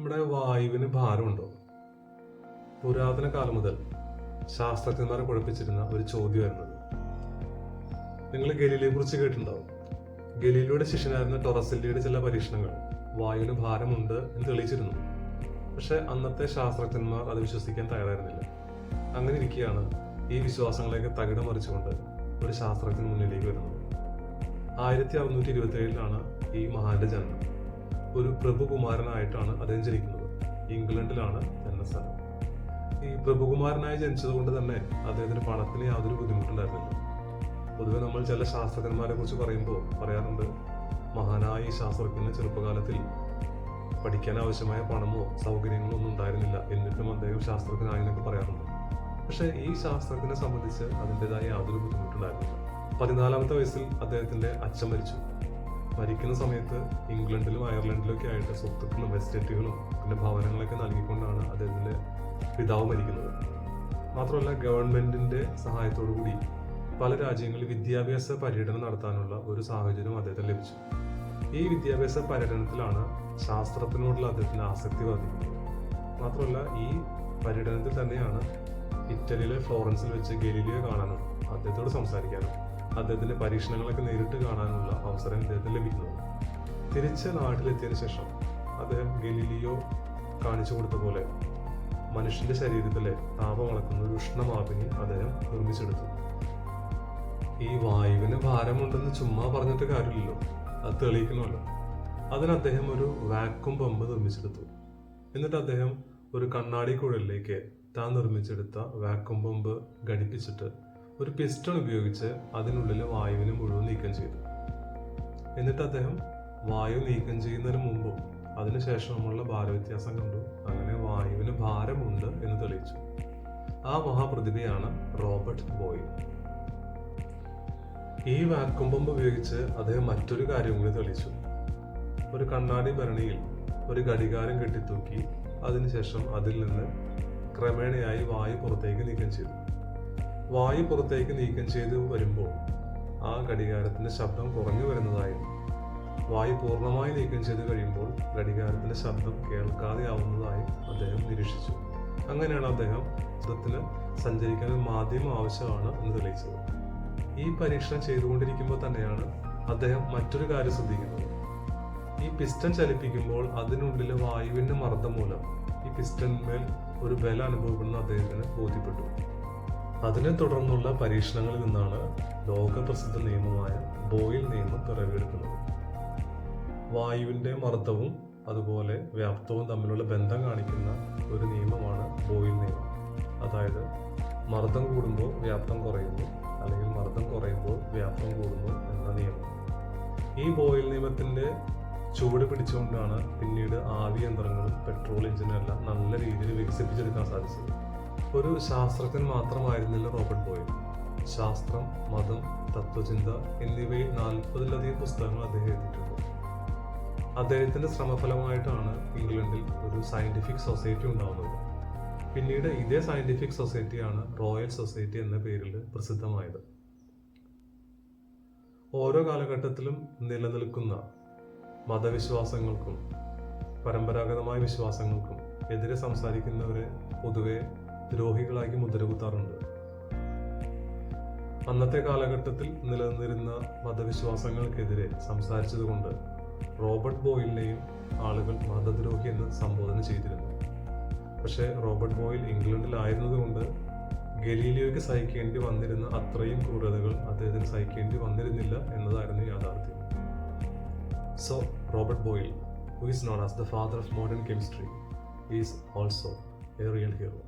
നമ്മുടെ വായുവിന് ഭാരമുണ്ടോ? പുരാതന കാലം മുതൽ ശാസ്ത്രജ്ഞന്മാരെ കുഴപ്പിച്ചിരുന്ന ഒരു ചോദ്യമായിരുന്നത്. നിങ്ങൾ ഗലീലിയെ കുറിച്ച് കേട്ടിട്ടുണ്ടാവും. ഗലീലിയുടെ ശിഷ്യനായിരുന്ന ടൊറസെല്ലിയുടെ ചില പരീക്ഷണങ്ങൾ വായുവിന് ഭാരമുണ്ട് എന്ന് തെളിയിച്ചിരുന്നു. പക്ഷെ അന്നത്തെ ശാസ്ത്രജ്ഞന്മാർ അത് വിശ്വസിക്കാൻ തയ്യാറായിരുന്നില്ല. അങ്ങനെ ഇരിക്കുകയാണ് ഈ വിശ്വാസങ്ങളെയൊക്കെ തകിടം മറിച്ചുകൊണ്ട് ഒരു ശാസ്ത്രജ്ഞൻ മുന്നിലേക്ക് വരുന്നത്. 1627 ഈ മഹാന്റെ ജനനം. ഒരു പ്രഭുകുമാരനായിട്ടാണ് അദ്ദേഹം ജനിക്കുന്നത്. ഇംഗ്ലണ്ടിലാണ് ജന്മസ്ഥലം. ഈ പ്രഭുകുമാരനായി ജനിച്ചത് കൊണ്ട് തന്നെ അദ്ദേഹത്തിന് പണത്തിന് യാതൊരു ബുദ്ധിമുട്ടുണ്ടായിരുന്നില്ല. പൊതുവെ നമ്മൾ ചില ശാസ്ത്രജ്ഞന്മാരെ കുറിച്ച് പറയുമ്പോൾ പറയാറുണ്ട്, മഹാനായ ഈ ശാസ്ത്രജ്ഞന് ചെറുപ്പകാലത്തിൽ പഠിക്കാൻ ആവശ്യമായ പണമോ സൗകര്യങ്ങളോ ഒന്നും ഉണ്ടായിരുന്നില്ല, എന്നിട്ടും അദ്ദേഹം ശാസ്ത്രജ്ഞനായെന്നൊക്കെ പറയാറുണ്ട്. പക്ഷെ ഈ ശാസ്ത്രജ്ഞനെ സംബന്ധിച്ച് അതിൻ്റെതായ യാതൊരു ബുദ്ധിമുട്ടുണ്ടായിരുന്നില്ല. 14-ാമത്തെ വയസ്സിൽ അദ്ദേഹത്തിന്റെ അച്ഛൻ മരിച്ചു. മരിക്കുന്ന സമയത്ത് ഇംഗ്ലണ്ടിലും അയർലൻഡിലും ഒക്കെ ആയിട്ട് സ്വത്തുക്കളും എസ്റ്റേറ്റുകളും പിന്നെ ഭവനങ്ങളൊക്കെ നൽകിക്കൊണ്ടാണ് അദ്ദേഹത്തിന്റെ പിതാവ് മരിക്കുന്നത്. മാത്രമല്ല, ഗവൺമെന്റിന്റെ സഹായത്തോടു കൂടി പല രാജ്യങ്ങളിൽ വിദ്യാഭ്യാസ പര്യടനം നടത്താനുള്ള ഒരു സാഹചര്യം അദ്ദേഹത്തിന് ലഭിച്ചു. ഈ വിദ്യാഭ്യാസ പര്യടനത്തിലാണ് ശാസ്ത്രത്തിനോടുള്ള അദ്ദേഹത്തിന്റെ ആസക്തി വർദ്ധിക്കുന്നത്. മാത്രമല്ല, ഈ പര്യടനത്തിൽ തന്നെയാണ് ഇറ്റലിയിലെ ഫ്ലോറൻസിൽ വെച്ച് ഗലീലിയോ കാണാനും അദ്ദേഹത്തോട് സംസാരിക്കാനും അദ്ദേഹത്തിന്റെ പരീക്ഷണങ്ങളൊക്കെ നേരിട്ട് കാണാനുള്ള അവസരം അദ്ദേഹത്തിന് ലഭിക്കുന്നത്. തിരിച്ച് നാട്ടിലെത്തിയതിനു ശേഷം അദ്ദേഹം ഗലീലിയോ കാണിച്ചു കൊടുത്ത പോലെ മനുഷ്യന്റെ ശരീരത്തിലെ താപം അളക്കുന്ന ഒരു ഉഷ്ണമാപിനി അദ്ദേഹം നിർമ്മിച്ചെടുത്തു. ഈ വായുവിന് ഭാരമുണ്ടെന്ന് ചുമ്മാ പറഞ്ഞിട്ട് കാര്യമില്ലല്ലോ, അത് തെളിയിക്കണമല്ലോ. അതിന് അദ്ദേഹം ഒരു വാക്യൂം പമ്പ് നിർമ്മിച്ചെടുത്തു. എന്നിട്ട് അദ്ദേഹം ഒരു കണ്ണാടി കുഴലിലേക്ക് താൻ നിർമ്മിച്ചെടുത്ത വാക്യൂം പമ്പ് ഘടിപ്പിച്ചിട്ട് ഒരു പിസ്റ്റൺ ഉപയോഗിച്ച് അതിനുള്ളിലെ വായുവിനെ മുഴുവൻ നീക്കം ചെയ്തു. എന്നിട്ട് അദ്ദേഹം വായു നീക്കം ചെയ്യുന്നതിന് മുമ്പും അതിനുശേഷമുള്ള ഭാരവ്യത്യാസം കണ്ടു. അങ്ങനെ വായുവിന് ഭാരമുണ്ട് എന്ന് തെളിയിച്ചു. ആ മഹാപ്രതിഭയാണ് റോബർട്ട് ബോയിൽ. ഈ വാക്യൂം പമ്പ് ഉപയോഗിച്ച് അദ്ദേഹം മറ്റൊരു കാര്യം കൂടി തെളിയിച്ചു. ഒരു കണ്ണാടി ഭരണിയിൽ ഒരു ഘടികാരം കെട്ടിത്തൂക്കി അതിനുശേഷം അതിൽ നിന്ന് ക്രമേണയായി വായു പുറത്തേക്ക് നീക്കം ചെയ്തു. വായു പുറത്തേക്ക് നീക്കം ചെയ്ത് വരുമ്പോൾ ആ ഘടികാരത്തിന്റെ ശബ്ദം കുറഞ്ഞു വരുന്നതായും വായു പൂർണ്ണമായി നീക്കം ചെയ്ത് കഴിയുമ്പോൾ ഘടികാരത്തിന്റെ ശബ്ദം കേൾക്കാതെയാവുന്നതായും അദ്ദേഹം നിരീക്ഷിച്ചു. അങ്ങനെയാണ് അദ്ദേഹം ശബ്ദത്തിന് സഞ്ചരിക്കാൻ ഒരു മാധ്യമം ആവശ്യമാണ് എന്ന് തെളിയിച്ചത്. ഈ പരീക്ഷണം ചെയ്തുകൊണ്ടിരിക്കുമ്പോൾ തന്നെയാണ് അദ്ദേഹം മറ്റൊരു കാര്യം ശ്രദ്ധിക്കുന്നത്. ഈ പിസ്റ്റൺ ചലിപ്പിക്കുമ്പോൾ അതിനുള്ളിലെ വായുവിന്റെ മർദ്ദം മൂലം ഈ പിസ്റ്റണിന്മേൽ ഒരു ബലം അനുഭവപ്പെടുന്ന അദ്ദേഹത്തിന് ബോധ്യപ്പെട്ടു. അതിനെ തുടർന്നുള്ള പരീക്ഷണങ്ങളിൽ നിന്നാണ് ലോകപ്രസിദ്ധ നിയമമായ ബോയിൽ നിയമം പിറവിയെടുക്കുന്നത്. വായുവിന്റെ മർദ്ദവും അതുപോലെ വ്യാപ്തവും തമ്മിലുള്ള ബന്ധം കാണിക്കുന്ന ഒരു നിയമമാണ് ബോയിൽ നിയമം. അതായത്, മർദ്ദം കൂടുമ്പോൾ വ്യാപ്തം കുറയുന്നു, അല്ലെങ്കിൽ മർദ്ദം കുറയുമ്പോൾ വ്യാപ്തം കൂടുന്നു എന്ന നിയമം. ഈ ബോയിൽ നിയമത്തിന്റെ ചുവട് പിടിച്ചുകൊണ്ടാണ് പിന്നീട് ആവി യന്ത്രങ്ങളും പെട്രോൾ എഞ്ചിനും എല്ലാം നല്ല രീതിയിൽ വികസിപ്പിച്ചെടുക്കാൻ സാധിച്ചത്. ഒരു ശാസ്ത്രജ്ഞൻ മാത്രമായിരുന്നില്ല റോബർട്ട് ബോയിൽ. ശാസ്ത്രം, മതം, തത്വചിന്ത എന്നിവയിൽ 40-ലധികം പുസ്തകങ്ങൾ അദ്ദേഹം എഴുതിയിട്ടുണ്ട്. അദ്ദേഹത്തിന്റെ ശ്രമഫലമായിട്ടാണ് ഇംഗ്ലണ്ടിൽ ഒരു സയന്റിഫിക് സൊസൈറ്റി ഉണ്ടാവുന്നത്. പിന്നീട് ഇതേ സയന്റിഫിക് സൊസൈറ്റിയാണ് റോയൽ സൊസൈറ്റി എന്ന പേരിൽ പ്രസിദ്ധമായത്. ഓരോ കാലഘട്ടത്തിലും നിലനിൽക്കുന്ന മതവിശ്വാസങ്ങൾക്കും പരമ്പരാഗതമായ വിശ്വാസങ്ങൾക്കും എതിരെ സംസാരിക്കുന്നവരെ പൊതുവെ ദ്രോഹികളാക്കി മുദ്രകുത്താറുണ്ട്. അന്നത്തെ കാലഘട്ടത്തിൽ നിലനിന്നിരുന്ന മതവിശ്വാസങ്ങൾക്കെതിരെ സംസാരിച്ചതുകൊണ്ട് റോബർട്ട് ബോയിലിനെയും ആളുകൾ മതദ്രോഹി എന്ന് സംബോധന ചെയ്തിരുന്നു. പക്ഷേ റോബർട്ട് ബോയിൽ ഇംഗ്ലണ്ടിലായിരുന്നതുകൊണ്ട് ഗലീലിയോയ്ക്ക് സഹിക്കേണ്ടി വന്നിരുന്ന അത്രയും ക്രൂരതകൾ അദ്ദേഹത്തിന് സഹിക്കേണ്ടി വന്നിരുന്നില്ല എന്നതായിരുന്നു യാഥാർത്ഥ്യം. So, Robert Boyle, who is known as the father of modern chemistry, is also a real hero.